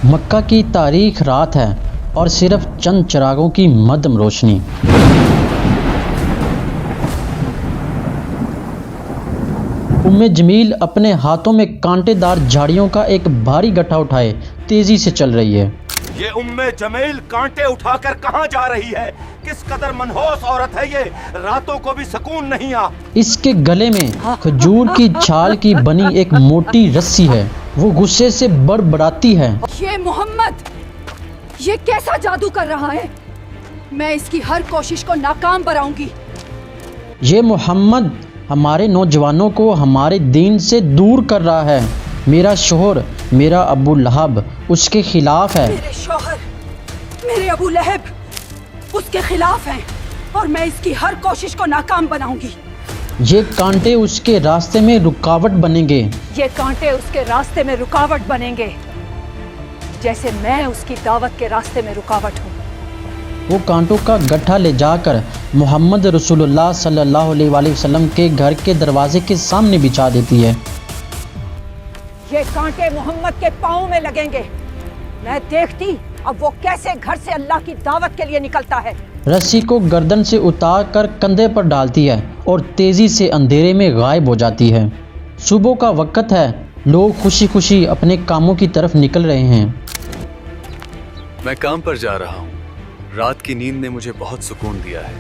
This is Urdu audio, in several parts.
مکہ کی تاریخ رات ہے اور صرف چند چراغوں کی مدھم روشنی۔ ام جمیل اپنے ہاتھوں میں کانٹے دار جھاڑیوں کا ایک بھاری گٹھا اٹھائے تیزی سے چل رہی ہے۔ یہ ام جمیل کانٹے اٹھا کر کہاں جا رہی ہے؟ کس قدر منحوس عورت ہے یہ، راتوں کو بھی سکون نہیں آ۔ اس کے گلے میں کھجور کی چھال کی بنی ایک موٹی رسی ہے، وہ غصے سے بڑبڑاتی ہے۔ یہ محمد، یہ کیسا جادو کر رہا ہے؟ میں اس کی ہر کوشش کو ناکام بناؤں گی۔ یہ محمد ہمارے نوجوانوں کو ہمارے دین سے دور کر رہا ہے۔ میرا شوہر، میرا ابو لہب اس کے خلاف ہے۔ میرے شوہر، میرے ابو لہب اس کے خلاف ہیں اور میں اس کی ہر کوشش کو ناکام بناؤں گی۔ یہ کانٹے اس کے راستے میں رکاوٹ بنیں گے۔ یہ کانٹے اس کے راستے میں رکاوٹ بنیں گے، جیسے میں اس کی دعوت کے راستے میں رکاوٹ ہوں۔ وہ کانٹوں کا گٹھا لے جا کر محمد رسول اللہ صلی اللہ علیہ وآلہ وسلم کے گھر کے دروازے کے سامنے بچھا دیتی ہے۔ یہ کانٹے محمد کے پاؤں میں لگیں گے، میں دیکھتی اب وہ کیسے گھر سے اللہ کی دعوت کے لیے نکلتا ہے۔ رسی کو گردن سے اتار کر کندھے پر ڈالتی ہے اور تیزی سے اندھیرے میں غائب ہو جاتی ہے۔ صبح کا وقت ہے، لوگ خوشی خوشی اپنے کاموں کی طرف نکل رہے ہیں۔ میں کام پر جا رہا ہوں، رات کی نیند نے مجھے بہت سکون دیا ہے۔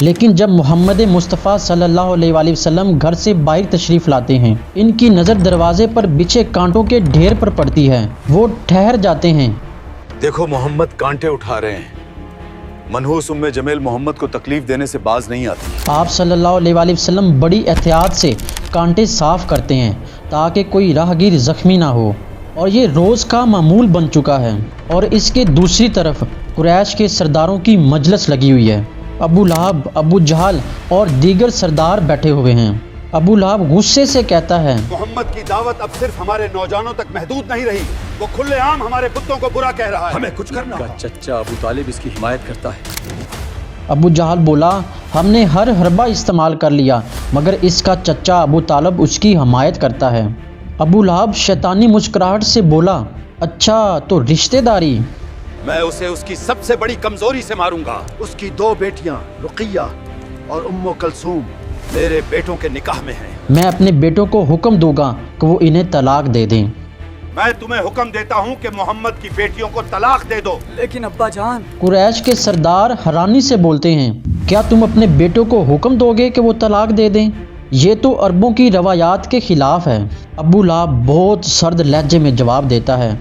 لیکن جب محمد مصطفیٰ صلی اللہ علیہ وآلہ وسلم گھر سے باہر تشریف لاتے ہیں، ان کی نظر دروازے پر بچھے کانٹوں کے ڈھیر پر پڑتی ہے۔ وہ ٹھہر جاتے ہیں۔ دیکھو محمد کانٹے اٹھا رہے ہیں۔ منحوس ام جمیل محمد کو تکلیف دینے سے باز نہیں آتی۔ آپ صلی اللہ علیہ وآلہ وسلم بڑی احتیاط سے کانٹے صاف کرتے ہیں تاکہ کوئی راہگیر زخمی نہ ہو، اور یہ روز کا معمول بن چکا ہے۔ اور اس کے دوسری طرف قریش کے سرداروں کی مجلس لگی ہوئی ہے۔ ابو لہب، ابو جہل اور دیگر سردار بیٹھے ہوئے ہیں۔ ابو لہب غصے سے کہتا ہے، محمد کی دعوت اب صرف ہمارے نوجوانوں تک محدود نہیں رہی، وہ کھلے عام ہمارے بتوں کو برا کہہ رہا ہے، ہمیں کچھ کرنا کا چچا ابو طالب اس کی حمایت کرتا ہے۔ ابو جہل بولا، ہم نے ہر حربہ استعمال کر لیا مگر اس کا چچا ابو طالب اس کی حمایت کرتا ہے۔ ابو لہب شیطانی مسکراہٹ سے بولا، اچھا تو رشتہ داری؟ میں اسے اس کی سب سے بڑی کمزوری سے ماروں گا۔ اس کی 2 بیٹیاں رقیہ اور ام کلثوم میرے بیٹوں کے نکاح میں ہیں۔ میں اپنے بیٹوں کو حکم دوں گا کہ وہ انہیں طلاق دے دیں۔ میں تمہیں حکم دیتا ہوں کہ محمد کی بیٹیوں کو طلاق دے دو۔ لیکن ابا جان، قریش کے سردار حیرانی سے بولتے ہیں، کیا تم اپنے بیٹوں کو حکم دو گے کہ وہ طلاق دے دیں؟ یہ تو عربوں کی روایات کے خلاف ہے۔ ابو لہب بہت سرد لہجے میں جواب دیتا ہے،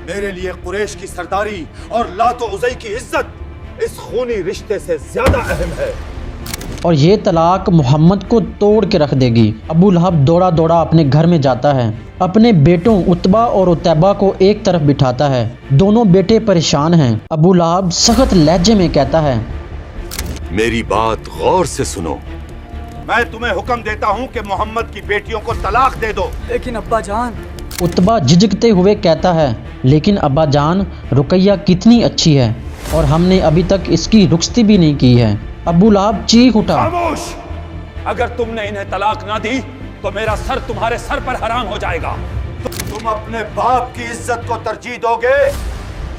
میرے لیے قریش کی سرداری اور لات و عزی کی عزت اس خونی رشتے سے زیادہ اہم ہے، اور یہ طلاق محمد کو توڑ کے رکھ دے گی۔ ابو لہب دوڑا دوڑا اپنے گھر میں جاتا ہے، اپنے بیٹوں عتبہ اور عتیبہ کو ایک طرف بٹھاتا ہے۔ دونوں بیٹے پریشان ہیں۔ ابو لہب سخت لہجے میں کہتا ہے، میری بات غور سے سنو، میں تمہیں حکم دیتا ہوں کہ محمد کی بیٹیوں کو طلاق دے دو۔ لیکن ابا جان، عتبہ جھجکتے ہوئے کہتا ہے، لیکن ابا جان، رقیہ کتنی اچھی ہے اور ہم نے ابھی تک اس کی رخصتی بھی نہیں کی ہے۔ ابو لہب چیخ اٹھا، خاموش! اگر تم نے انہیں طلاق نہ دی تو میرا سر تمہارے سر پر حرام ہو جائے گا۔ تم اپنے باپ کی عزت کو ترجیح دو گے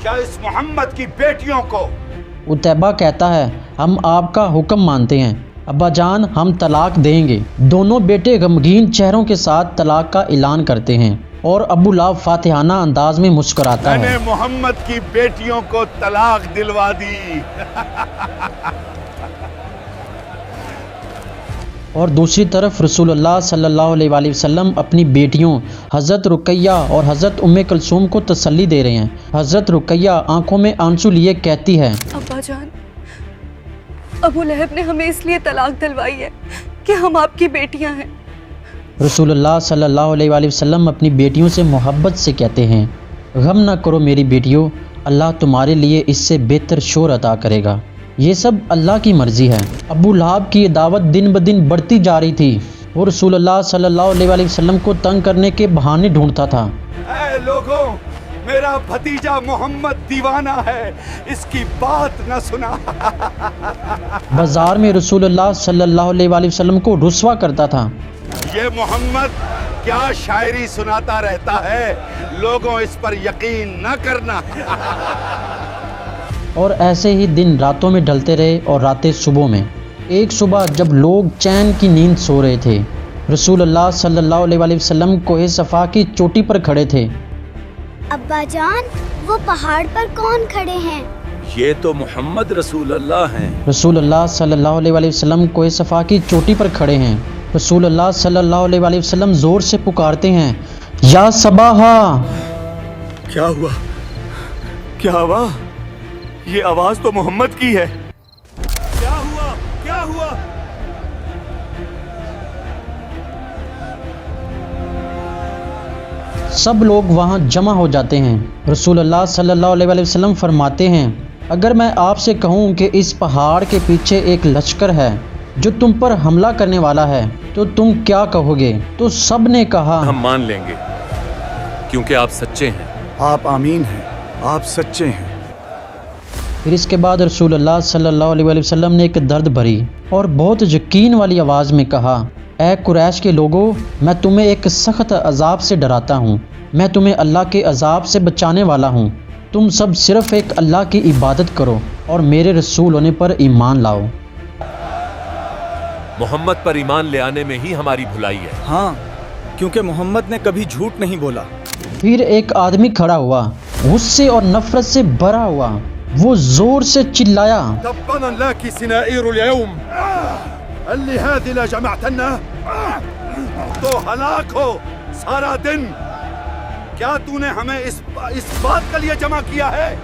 یا اس محمد کی بیٹیوں کو؟ عتیبہ کہتا ہے، ہم آپ کا حکم مانتے ہیں ابا جان، ہم طلاق دیں گے۔ دونوں بیٹے غمگین چہروں کے ساتھ طلاق کا اعلان کرتے ہیں اور ابو لہب فاتحانہ انداز میں مسکراتا میں ہے۔ نے محمد کی بیٹیوں کو طلاق دلوا دی۔ اور دوسری طرف رسول اللہ صلی اللہ علیہ وآلہ وسلم اپنی بیٹیوں حضرت رقیہ اور حضرت ام کلثوم کو تسلی دے رہے ہیں۔ حضرت رقیہ آنکھوں میں آنسو لیے کہتی ہے، ابا جان، ابو لہب نے ہمیں اس لیے طلاق دلوائی ہے کہ ہم آپ کی بیٹیاں ہیں۔ رسول اللہ صلی اللہ علیہ وآلہ وسلم اپنی بیٹیوں سے محبت سے کہتے ہیں، غم نہ کرو میری بیٹیوں، اللہ تمہارے لیے اس سے بہتر شوہر عطا کرے گا۔ یہ سب اللہ کی مرضی ہے۔ ابو لہب کی یہ دعوت دن بدن بڑھتی جا رہی تھی۔ وہ رسول اللہ صلی اللہ علیہ وآلہ وسلم کو تنگ کرنے کے بہانے ڈھونڈتا تھا۔ اے لوگوں، میرا بھتیجا محمد دیوانہ ہے، اس کی بات نہ سنا۔ بازار میں رسول اللہ صلی اللہ علیہ وآلہ وسلم کو رسوا کرتا تھا۔ یہ محمد کیا شاعری سناتا رہتا ہے، لوگوں اس پر یقین نہ کرنا۔ اور ایسے ہی دن راتوں میں ڈھلتے رہے اور راتیں صبح میں۔ ایک صبح جب لوگ چین کی نیند سو رہے تھے، رسول اللہ صلی اللہ علیہ وآلہ وسلم کوہ صفا کی چوٹی پر کھڑے تھے۔ ابا جان، وہ پہاڑ پر کون کھڑے ہیں؟ یہ تو محمد رسول اللہ ہیں۔ رسول اللہ صلی اللہ علیہ وآلہ وسلم کوہ صفا کی چوٹی پر کھڑے ہیں۔ رسول اللہ صلی اللہ علیہ وآلہ وسلم زور سے پکارتے ہیں، یا صباحا۔ کیا ہوا؟ کیا ہوا؟ یہ آواز تو محمد کی ہے۔ کیا ہوا؟ کیا ہوا؟ سب لوگ وہاں جمع ہو جاتے ہیں۔ رسول اللہ صلی اللہ علیہ وآلہ وسلم فرماتے ہیں، اگر میں آپ سے کہوں کہ اس پہاڑ کے پیچھے ایک لشکر ہے جو تم پر حملہ کرنے والا ہے تو تم کیا کہو گے؟ تو سب نے کہا، ہم مان لیں گے کیونکہ آپ سچے ہیں۔ آپ آمین ہیں، آپ سچے ہیں۔ پھر اس کے بعد رسول اللہ صلی اللہ علیہ وآلہ وسلم نے ایک درد بھری اور بہت یقین والی آواز میں کہا، اے قریش کے لوگوں، میں تمہیں ایک سخت عذاب سے ڈراتا ہوں، میں تمہیں اللہ کے عذاب سے بچانے والا ہوں۔ تم سب صرف ایک اللہ کی عبادت کرو اور میرے رسول ہونے پر ایمان لاؤ۔ محمد پر ایمان لے آنے میں ہی ہماری بھلائی ہے۔ ہاں، کیونکہ محمد نے کبھی جھوٹ نہیں بولا۔ پھر ایک آدمی کھڑا ہوا، غصے اور نفرت سے بھرا ہوا، وہ زور سے چلایا، تبا لك سنائر اليوم اللي هذه لا جمعتنا، تو ہلاک ہو سارا دن، کیا تو نے ہمیں اس بات کے لیے جمع کیا ہے؟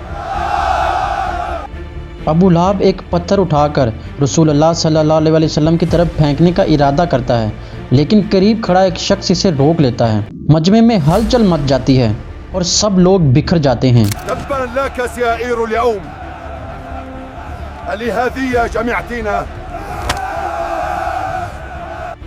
ابو لہب ایک پتھر اٹھا کر رسول اللہ صلی اللہ علیہ وآلہ وسلم کی طرف پھینکنے کا ارادہ کرتا ہے، لیکن قریب کھڑا ایک شخص اسے روک لیتا ہے۔ مجمع میں ہلچل مچ جاتی ہے اور سب لوگ بکھر جاتے ہیں۔ تبا لك سنائر اليوم اللي هذه جمعتنا۔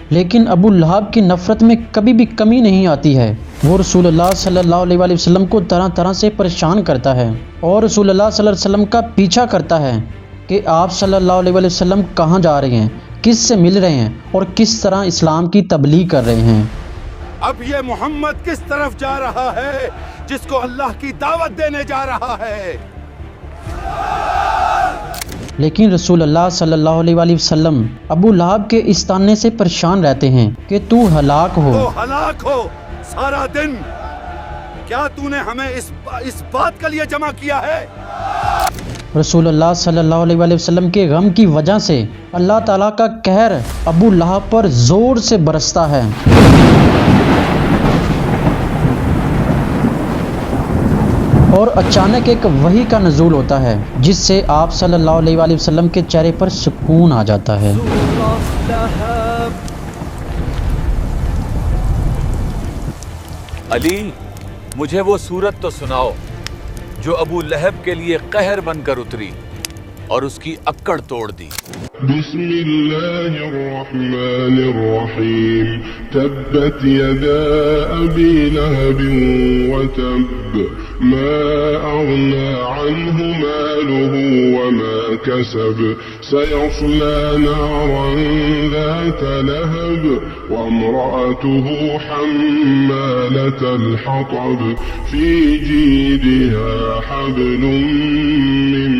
لیکن ابو لہب کی نفرت میں کبھی بھی کمی نہیں آتی ہے۔ وہ رسول اللہ صلی اللہ علیہ وآلہ وسلم کو طرح طرح سے پریشان کرتا ہے اور رسول اللہ صلی اللہ علیہ وسلم کا پیچھا کرتا ہے کہ آپ صلی اللہ علیہ وآلہ وسلم کہاں جا رہے ہیں، کس سے مل رہے ہیں اور کس طرح اسلام کی تبلیغ کر رہے ہیں۔ اب یہ محمد کس طرف جا رہا ہے جس کو اللہ کی دعوت دینے جا رہا ہے؟ لیکن رسول اللہ صلی اللہ علیہ وآلہ وسلم ابو لہب کے اس طعنے سے پریشان رہتے ہیں کہ تو ہلاک ہو۔ تو ہلاک ہو سارا دن، کیا تو نے ہمیں اس بات کے لیے جمع کیا ہے؟ رسول اللہ صلی اللہ علیہ وآلہ وسلم کے غم کی وجہ سے اللہ تعالیٰ کا قہر ابو لہب پر زور سے برستا ہے۔ اور اچانک ایک وحی کا نزول ہوتا ہے جس سے آپ صلی اللہ علیہ وآلہ وسلم کے چہرے پر سکون آ جاتا ہے۔ علی، مجھے وہ سورت تو سناؤ جو ابو لہب کے لیے قہر بن کر اتری اور اس کی اکڑ توڑ دی۔ بسم اللہ الرحمن الرحیم تبت یدا ابی لہب وتب ما اغنى عنه ماله وما كسب سيصلى نارا ذات لهب وامرأته حمالة الحطب في جيدها حبل من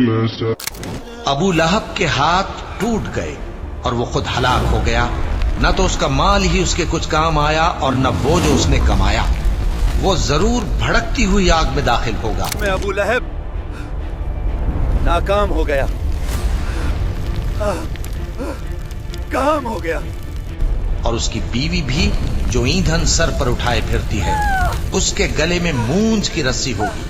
مسد۔ ابو لہب کے ہاتھ ٹوٹ گئے اور وہ خود ہلاک ہو گیا، نہ تو اس کا مال ہی اس کے کچھ کام آیا اور نہ وہ جو اس نے کمایا، وہ ضرور بھڑکتی ہوئی آگ میں داخل ہوگا۔ میں ابو لہب ناکام ہو گیا، کام ہو گیا، اور اس کی بیوی بھی جو ایندھن سر پر اٹھائے پھرتی ہے، اس کے گلے میں مونج کی رسی ہوگی۔